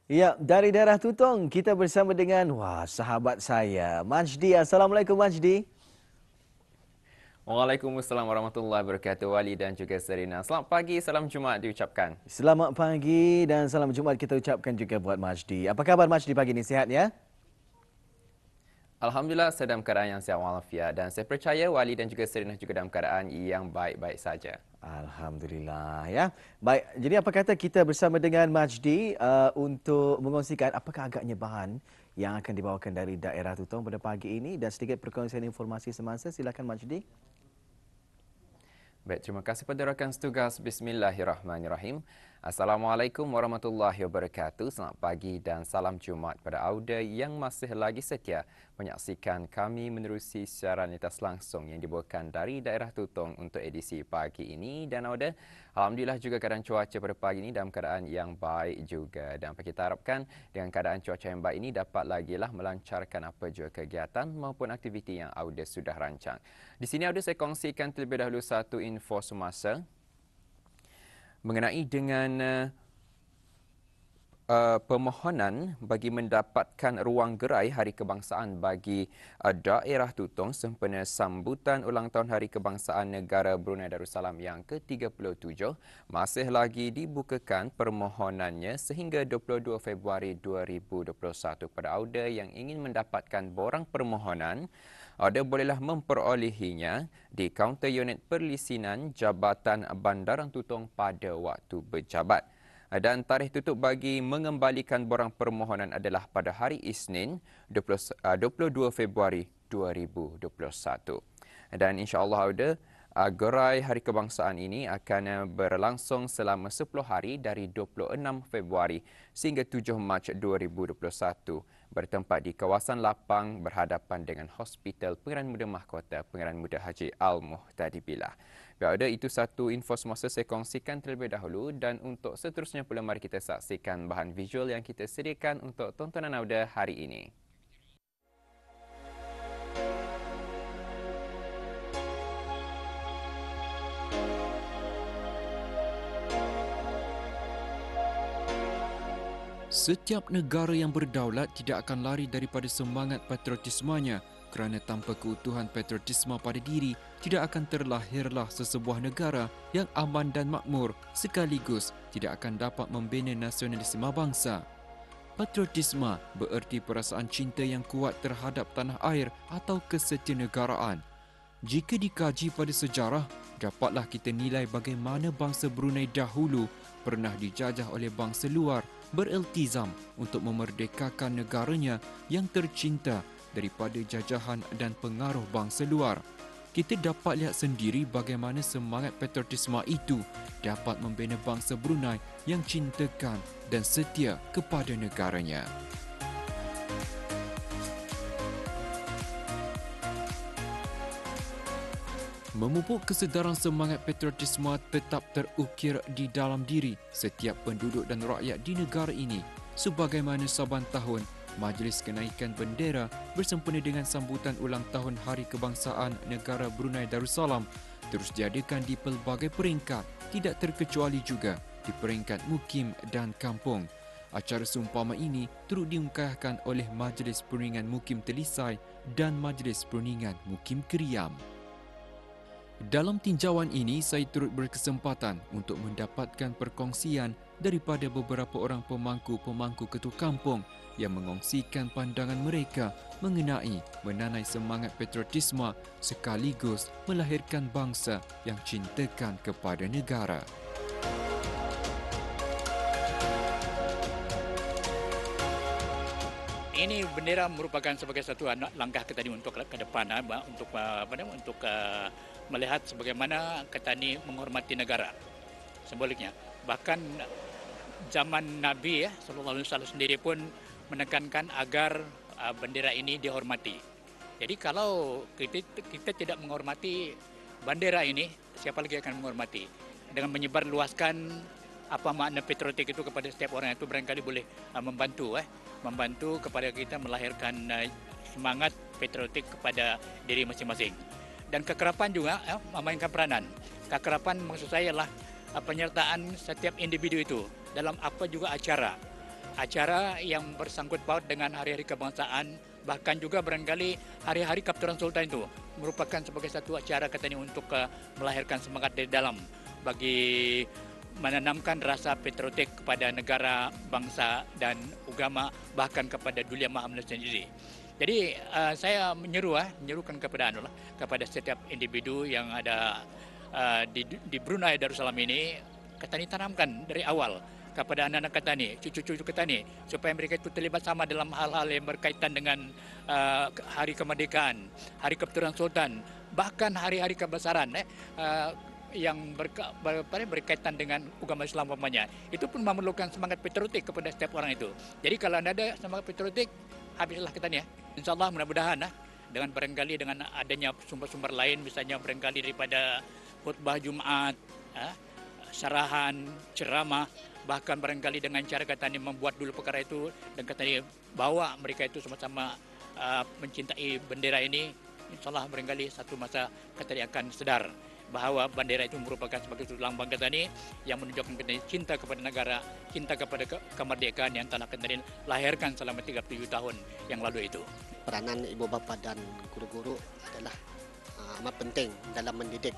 Ya, dari daerah Tutong kita bersama dengan sahabat saya, Majdi. Assalamualaikum Majdi. Waalaikumsalam warahmatullahi wabarakatuh, Wali dan juga Serina. Selamat pagi, salam Jumaat diucapkan. Selamat pagi dan salam Jumaat kita ucapkan juga buat Majdi. Apa khabar Majdi pagi ini? Sihat ya? Alhamdulillah, saya dalam keadaan yang sihat walafiat dan saya percaya Wali dan juga Serina juga dalam keadaan yang baik-baik saja. Alhamdulillah ya. Baik, jadi apa kata kita bersama dengan Majdi untuk mengongsikan apakah agaknya bahan yang akan dibawakan dari daerah Tutong pada pagi ini dan sedikit perkongsian informasi semasa. Silakan Majdi. Baik, terima kasih pada rakan setugas. Bismillahirrahmanirrahim. Assalamualaikum warahmatullahi wabarakatuh. Selamat pagi dan salam Jumaat pada auda yang masih lagi setia menyaksikan kami menerusi siaran lintas langsung yang dibawakan dari daerah Tutong untuk edisi pagi ini. Dan auda, alhamdulillah juga keadaan cuaca pada pagi ini dalam keadaan yang baik juga. Dan kita harapkan dengan keadaan cuaca yang baik ini dapat lagi lah melancarkan apa juga kegiatan maupun aktiviti yang auda sudah rancang. Di sini auda saya kongsikan terlebih dahulu satu info semasa mengenai dengan permohonan bagi mendapatkan ruang gerai Hari Kebangsaan bagi daerah Tutong sempena sambutan ulang tahun Hari Kebangsaan Negara Brunei Darussalam yang ke-37 masih lagi dibukakan permohonannya sehingga 22 Februari 2021 pada auda yang ingin mendapatkan borang permohonan. Anda bolehlah memperolehinya di kaunter unit perlisinan Jabatan Bandaran Tutong pada waktu berjabat. Dan tarikh tutup bagi mengembalikan borang permohonan adalah pada hari Isnin 22 Februari 2021. Dan insya-Allah ada gerai Hari Kebangsaan ini akan berlangsung selama 10 hari dari 26 Februari sehingga 7 Mac 2021 bertempat di kawasan lapang berhadapan dengan Hospital Pengeran Muda Mahkota Pengeran Muda Haji Al-Muhtadi Billah. Baik, itu satu info semasa saya kongsikan terlebih dahulu dan untuk seterusnya pula mari kita saksikan bahan visual yang kita sediakan untuk tontonan auda hari ini. Setiap negara yang berdaulat tidak akan lari daripada semangat patriotismanya kerana tanpa keutuhan patriotisme pada diri, tidak akan terlahirlah sesebuah negara yang aman dan makmur sekaligus tidak akan dapat membina nasionalisme bangsa. Patriotisme bererti perasaan cinta yang kuat terhadap tanah air atau kesetianegaraan. Jika dikaji pada sejarah, dapatlah kita nilai bagaimana bangsa Brunei dahulu pernah dijajah oleh bangsa luar beriltizam untuk memerdekakan negaranya yang tercinta daripada jajahan dan pengaruh bangsa luar. Kita dapat lihat sendiri bagaimana semangat patriotisme itu dapat membina bangsa Brunei yang cintakan dan setia kepada negaranya. Memupuk kesedaran semangat patriotisme tetap terukir di dalam diri setiap penduduk dan rakyat di negara ini. Sebagaimana saban tahun, Majlis Kenaikan Bendera bersempena dengan sambutan ulang tahun Hari Kebangsaan Negara Brunei Darussalam terus diadakan di pelbagai peringkat, tidak terkecuali juga di peringkat mukim dan kampung. Acara seumpama ini turut diungkahkan oleh Majlis Perundingan Mukim Telisai dan Majlis Perundingan Mukim Keriam. Dalam tinjauan ini, saya turut berkesempatan untuk mendapatkan perkongsian daripada beberapa orang pemangku-pemangku ketua kampung yang mengongsikan pandangan mereka mengenai menanai semangat patriotisme sekaligus melahirkan bangsa yang cintakan kepada negara. Ini bendera merupakan sebagai satu langkah kita ini untuk ke depan, untuk melihat sebagaimana kita ini menghormati negara. Simboliknya, bahkan zaman Nabi Sallallahu Alaihi Wasallam sendiri pun menekankan agar bendera ini dihormati. Jadi kalau kita tidak menghormati bendera ini, siapa lagi akan menghormati? Dengan menyebarluaskan apa makna patriotik itu kepada setiap orang itu barangkali boleh membantu kepada kita melahirkan semangat patriotik kepada diri masing-masing. Dan kekerapan juga memainkan peranan. Kekerapan maksud saya adalah penyertaan setiap individu itu dalam apa juga acara. acara yang bersangkut paut dengan hari-hari kebangsaan, bahkan juga barangkali hari-hari Kapturan Sultan itu merupakan sebagai satu acara katanya untuk melahirkan semangat dari dalam bagi menanamkan rasa patriotik kepada negara, bangsa dan agama, bahkan kepada dunia Maha sendiri. Jadi saya menyerukan kepada setiap individu yang ada di Brunei Darussalam ini, Ketani tanamkan dari awal kepada anak-anak Ketani, cucu-cucu Ketani, supaya mereka itu terlibat sama dalam hal-hal yang berkaitan dengan hari kemerdekaan, hari Kapturan Sultan, bahkan hari-hari kebesaran yang berkaitan dengan agama Islam umpamanya. Itu pun memerlukan semangat patriotik kepada setiap orang itu. Jadi kalau anda ada semangat patriotik, habislah Ketani ya. InsyaAllah mudah-mudahan dengan barangkali dengan adanya sumber-sumber lain, misalnya barangkali daripada khutbah Jumat, syarahan, ceramah, bahkan barangkali dengan cara Ketani membuat dulu perkara itu dan Ketani bawa mereka itu sama-sama mencintai bendera ini, insyaAllah barangkali satu masa Ketani akan sadar bahawa bendera itu merupakan sebagai satu lambang Ketani yang menunjukkan Ketani cinta kepada negara, cinta kepada kemerdekaan yang telah Ketani lahirkan selama 37 tahun yang lalu itu. Peranan ibu bapa dan guru-guru adalah amat penting dalam mendidik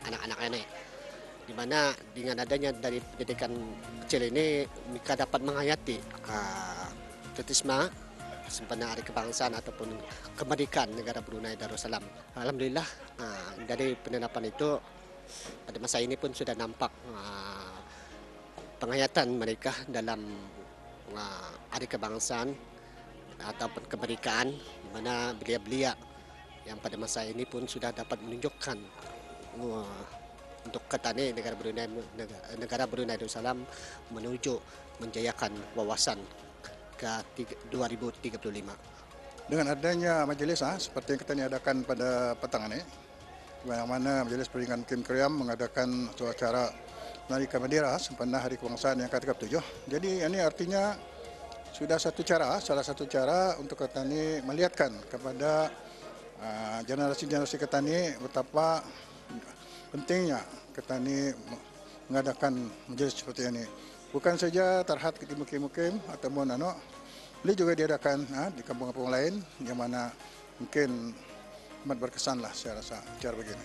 anak-anak ini. Di mana dengan adanya dari pendidikan kecil ini mereka dapat menghayati patriotisme sempena hari kebangsaan ataupun kemerdekaan negara Brunei Darussalam. Alhamdulillah dari penerapan itu pada masa ini pun sudah nampak penghayatan mereka dalam hari kebangsaan ataupun kemerdekaan, di mana belia-belia yang pada masa ini pun sudah dapat menunjukkan untuk Ketani negara Brunei Darussalam menuju menjayakan wawasan ke 2035. Dengan adanya majlis seperti yang Ketani adakan pada petang ini, di mana Majlis Peringatan Kim Kriam mengadakan suatu acara Hari Bendera sempena Hari Kebangsaan yang ke-37. Jadi ini artinya sudah salah satu cara untuk Ketani melihatkan kepada generasi-generasi Ketani betapa pentingnya Ketani mengadakan majlis seperti ini. Bukan saja terhad di mukim-mukim ataupun boleh juga diadakan di kampung-kampung lain yang mana mungkin amat berkesan lah saya rasa cara begini.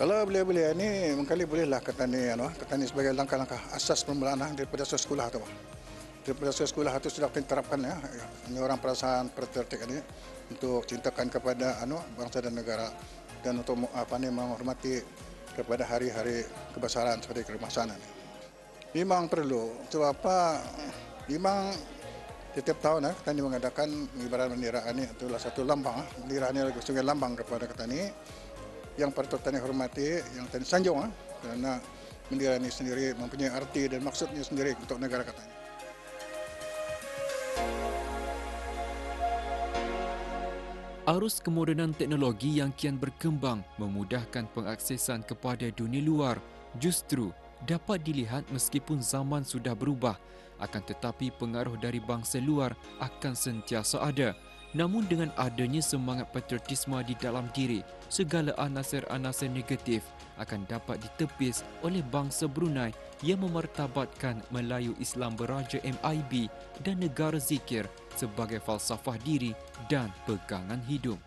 Kalau belia-belia ini mungkin bolehlah Ketani sebagai langkah-langkah asas permulaan daripada sekolah atau daripada sekolah itu sudah diterapkan ini orang perasaan patriotik ini untuk cintakan kepada bangsa dan negara dan untuk menghormati kepada hari-hari kebesaran seperti kebangsaan ini. Memang perlu, sebab memang setiap tahun Ketani mengadakan pengibaran bendera ini itulah satu lambang. Bendera ini sebagai lambang kepada Ketani yang patut Ketani hormati, yang Ketani sanjung karena bendera ini sendiri mempunyai arti dan maksudnya sendiri untuk negara Ketani. Arus kemodenan teknologi yang kian berkembang memudahkan pengaksesan kepada dunia luar justru dapat dilihat meskipun zaman sudah berubah, akan tetapi pengaruh dari bangsa luar akan sentiasa ada. Namun dengan adanya semangat patriotisme di dalam diri, segala anasir-anasir negatif akan dapat ditepis oleh bangsa Brunei yang memartabatkan Melayu Islam Beraja MIB dan negara zikir sebagai falsafah diri dan pegangan hidup.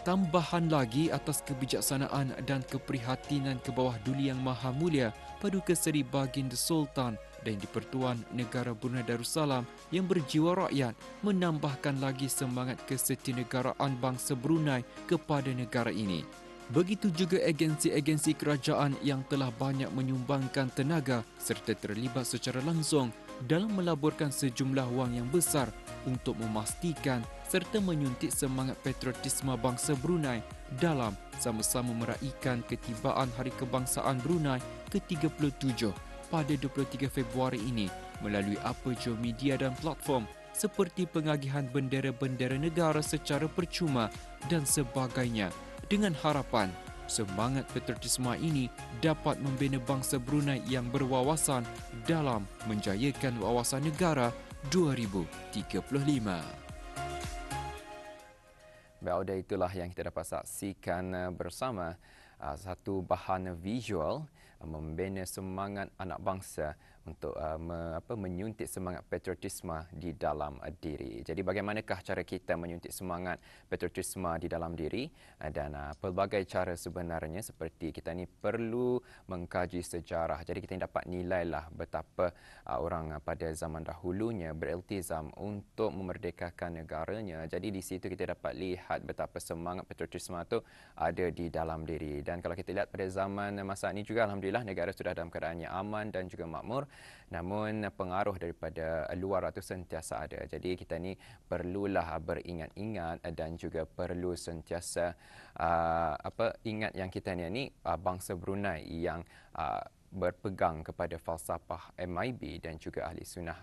Tambahan lagi atas kebijaksanaan dan keprihatinan ke bawah Duli Yang Maha Mulia Paduka Seri Baginda Sultan dan di-Pertuan Negara Brunei Darussalam yang berjiwa rakyat menambahkan lagi semangat kesetianegaraan bangsa Brunei kepada negara ini. Begitu juga agensi-agensi kerajaan yang telah banyak menyumbangkan tenaga serta terlibat secara langsung dalam melaburkan sejumlah wang yang besar untuk memastikan serta menyuntik semangat patriotisme bangsa Brunei dalam sama-sama meraihkan ketibaan Hari Kebangsaan Brunei ke-37 pada 23 Februari ini melalui apa jua media dan platform seperti pengagihan bendera-bendera negara secara percuma dan sebagainya, dengan harapan semangat patriotisme ini dapat membina bangsa Brunei yang berwawasan dalam menjayakan wawasan negara 2035. Baik, itulah yang kita dapat saksikan bersama satu bahan visual membina semangat anak bangsa untuk menyuntik semangat patriotisme di dalam diri. Jadi bagaimanakah cara kita menyuntik semangat patriotisme di dalam diri, dan pelbagai cara sebenarnya, seperti kita ni perlu mengkaji sejarah. Jadi kita dapat nilailah betapa orang pada zaman dahulunya beriltizam untuk memerdekakan negaranya. Jadi di situ kita dapat lihat betapa semangat patriotisme itu ada di dalam diri. Dan kalau kita lihat pada zaman masa ini juga, alhamdulillah negara sudah dalam keadaan yang aman dan juga makmur. Namun pengaruh daripada luar itu sentiasa ada. Jadi kita ni perlulah beringat-ingat dan juga perlu sentiasa ingat yang kita ni bangsa Brunei yang berpegang kepada falsafah MIB dan juga ahli sunnah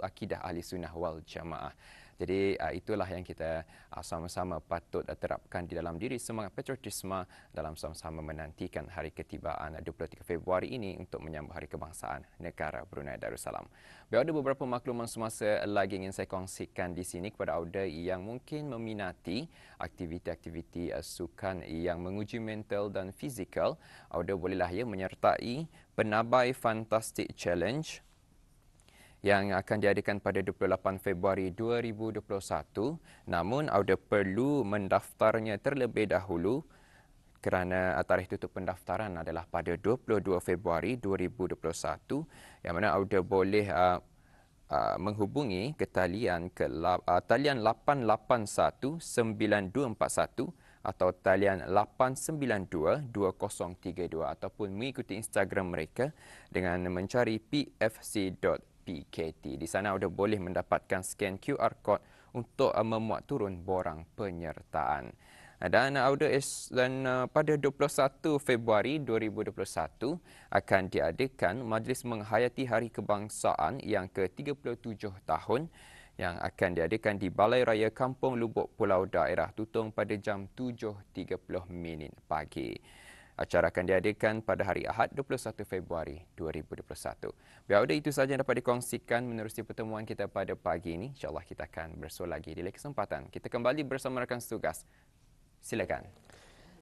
akidah ahli sunnah wal jamaah. Jadi itulah yang kita sama-sama patut terapkan di dalam diri, semangat patriotisme dalam sama-sama menantikan hari ketibaan 23 Februari ini untuk menyambut Hari Kebangsaan Negara Brunei Darussalam. Ada beberapa makluman semasa lagi ingin saya kongsikan di sini kepada auda yang mungkin meminati aktiviti-aktiviti sukan yang menguji mental dan fizikal. Auda bolehlah menyertai Penabai Fantastic Challenge yang akan diadakan pada 28 Februari 2021. Namun, auda perlu mendaftarnya terlebih dahulu kerana tarikh tutup pendaftaran adalah pada 22 Februari 2021, yang mana auda boleh menghubungi ke talian 881 9241 atau talian 892 2032 ataupun mengikuti Instagram mereka dengan mencari pfc.pkt. Di sana anda boleh mendapatkan scan QR code untuk memuat turun borang penyertaan. Dan pada 21 Februari 2021 akan diadakan Majlis Menghayati Hari Kebangsaan yang ke-37 tahun yang akan diadakan di Balai Raya Kampung Lubuk Pulau Daerah Tutong pada jam 7.30 pagi. Acara akan diadakan pada hari Ahad 21 Februari 2021. Biar itu sahaja yang dapat dikongsikan menerusi pertemuan kita pada pagi ini. InsyaAllah kita akan bersua lagi di lain kesempatan. Kita kembali bersama rakan setugas. Silakan.